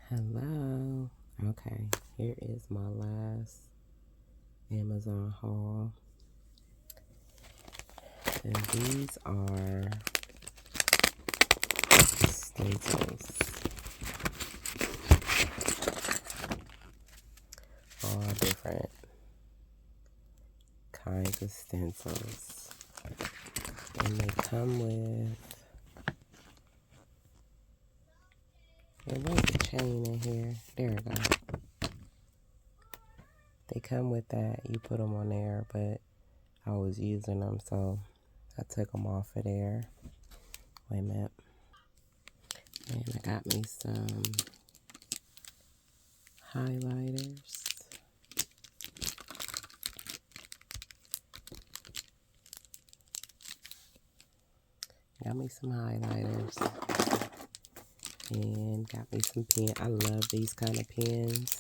Hello. Okay, here is my last Amazon haul. And these are stencils. All different kinds of stencils. And they come with, there was a chain in here. There we go. They come with that. You put them on there, but I was using them, so I took them off of there. Wait a minute. And I got me some highlighters. Got me some highlighters. And got me some pen. I love these kind of pens.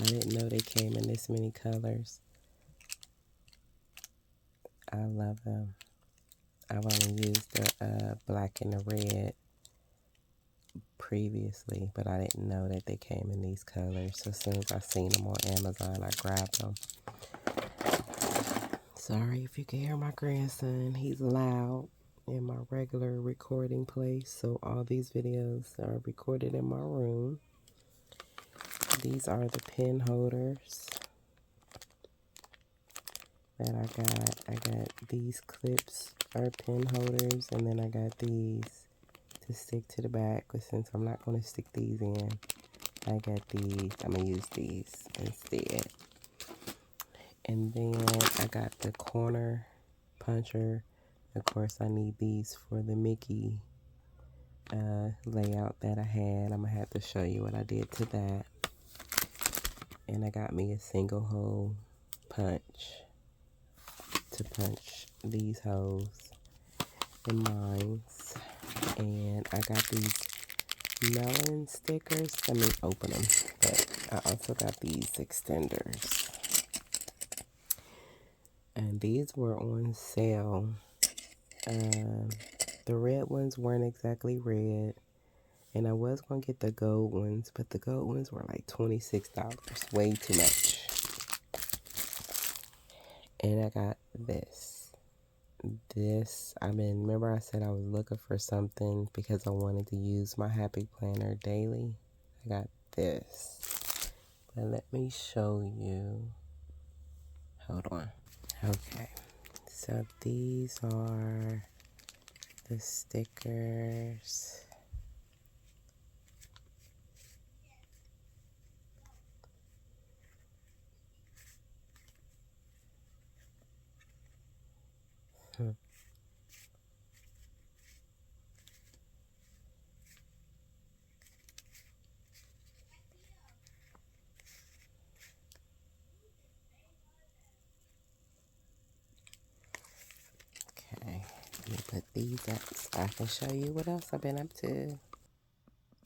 I didn't know they came in this many colors. I love them. I've only used the black and the red previously, but I didn't know that they came in these colors. So as soon as I seen them on Amazon, I grabbed them. Sorry if you can hear my grandson. He's loud in my regular recording place. So all these videos are recorded in my room. These are the pen holders that I got. I got these clips are pen holders, and then I got these to stick to the back. But since I'm not going to stick these in, I got these. I'm going to use these instead. And then I got the corner puncher. Of course, I need these for the Mickey layout that I had. I'm going to have to show you what I did to that. And I got me a single hole punch to punch these holes in mines. And I got these melon stickers. Let me open them. But I also got these extenders. And these were on sale. The red ones weren't exactly red. And I was going to get the gold ones, but the gold ones were like $26. Way too much. And I got this. Remember I said I was looking for something because I wanted to use my Happy Planner daily. I got this. But let me show you. Hold on. Okay. So these are the stickers. Okay, let me put these up so I can show you what else I've been up to.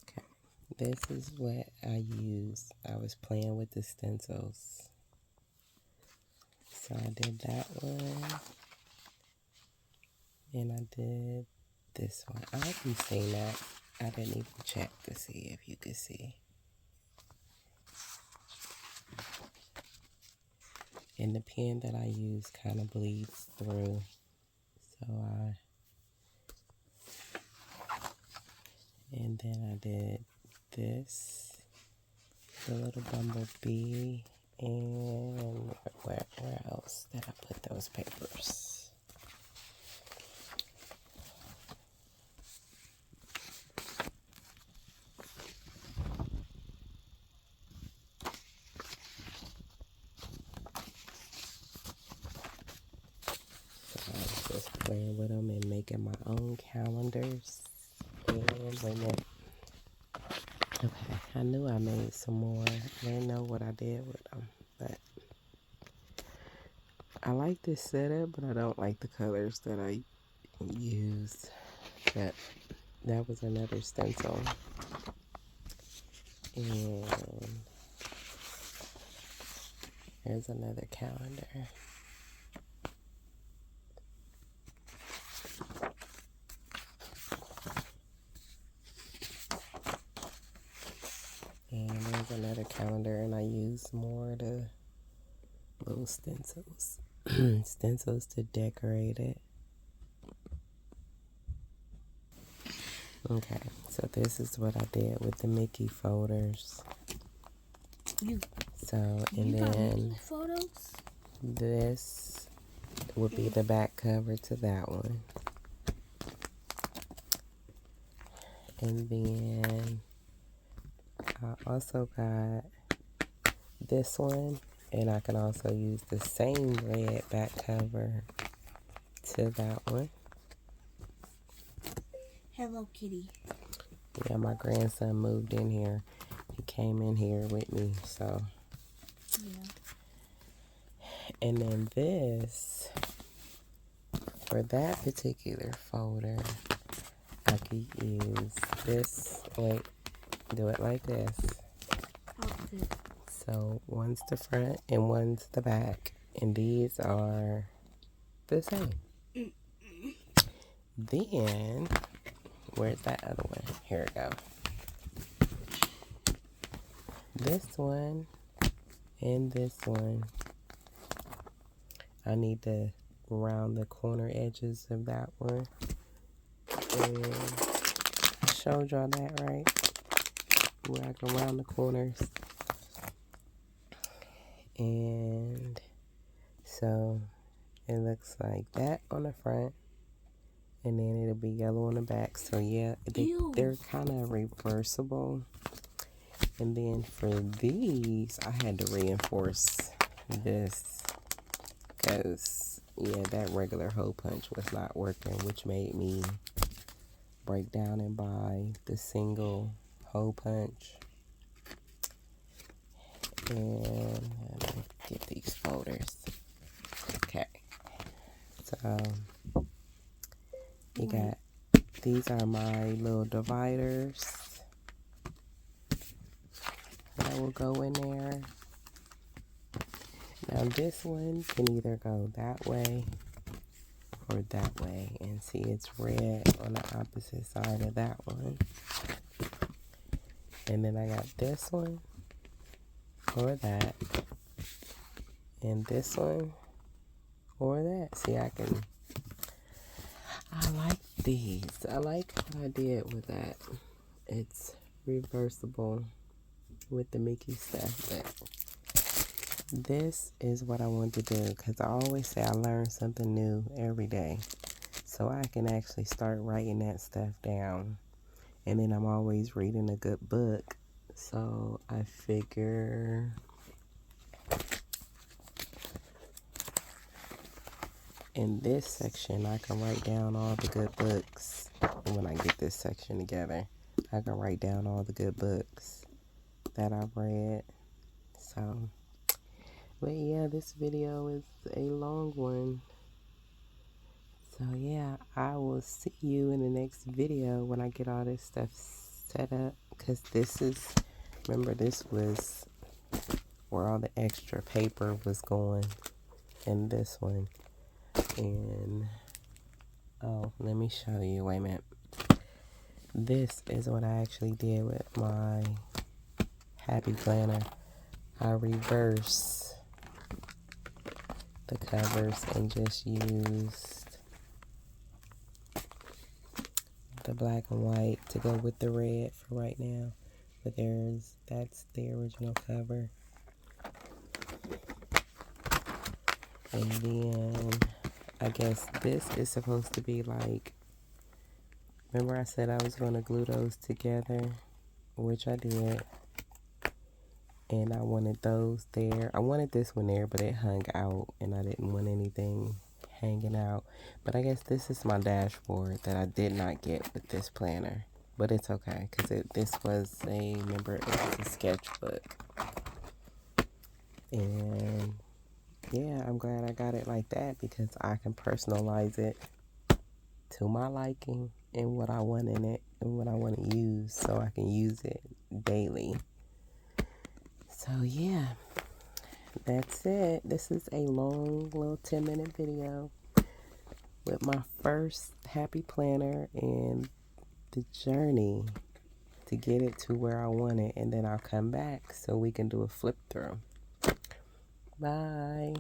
Okay, this is what I use. I was playing with the stencils. So I did that one. And I did this one. I hope you've seen that. I didn't even check to see if you could see. And the pen that I use kind of bleeds through. And then I did this, the little bumblebee, and where else did I put those papers? So I was just playing with them and making my own calendars. And wait a minute. Okay, I knew I made some more. I didn't know what I did with them, but I like this setup, but I don't like the colors that I used. But that was another stencil. And there's another calendar. there's another calendar, and I use more of the little stencils. Stencils to decorate it. Okay, so this is what I did with the Mickey folders. And then photos? This would be the back cover to that one. And then I also got this one, and I can also use the same red back cover to that one. Hello Kitty. Yeah, my grandson moved in here. He came in here with me, so. Yeah. And then this, for that particular folder, I could use this. Wait, do it like this. Okay. So one's the front and one's the back, and these are the same. Then, where's that other one? Here we go. This one and this one, I need to round the corner edges of that one. And I showed y'all that, right? Where I can round the corners. And so it looks like that on the front, and then it'll be yellow on the back. So yeah, they're kind of reversible. And then for these, I had to reinforce this because yeah, that regular hole punch was not working, which made me break down and buy the single hole punch. And let me get these folders. Okay, so you got, these are my little dividers that will go in there. Now this one can either go that way or that way, and see it's red on the opposite side of that one. And then I got this one or that, and this one or that. See, I like these. I like what I did with that. It's reversible with the Mickey stuff, but this is what I want to do, because I always say I learn something new every day, so I can actually start writing that stuff down. And then I'm always reading a good book, so I figure in this section I can write down all the good books. And when I get this section together, I can write down all the good books that I've read. So, but yeah, this video is a long one. So yeah, I will see you in the next video when I get all this stuff set up. Because this is, remember, this was where all the extra paper was going in this one. And, oh, let me show you. Wait a minute. This is what I actually did with my Happy Planner. I reversed the covers and just used the black and white to go with the red for right now. But that's the original cover. And then I guess this is supposed to be like, remember I said I was going to glue those together, which I did. And I wanted those there. I wanted this one there, but it hung out, and I didn't want anything hanging out. But I guess this is my dashboard that I did not get with this planner. But it's okay, because this was remember, it was a sketchbook. And yeah, I'm glad I got it like that, because I can personalize it to my liking and what I want in it and what I want to use, so I can use it daily. So yeah, that's it. This is a long little 10-minute video with my first Happy Planner and the journey to get it to where I want it, and then I'll come back so we can do a flip through. Bye.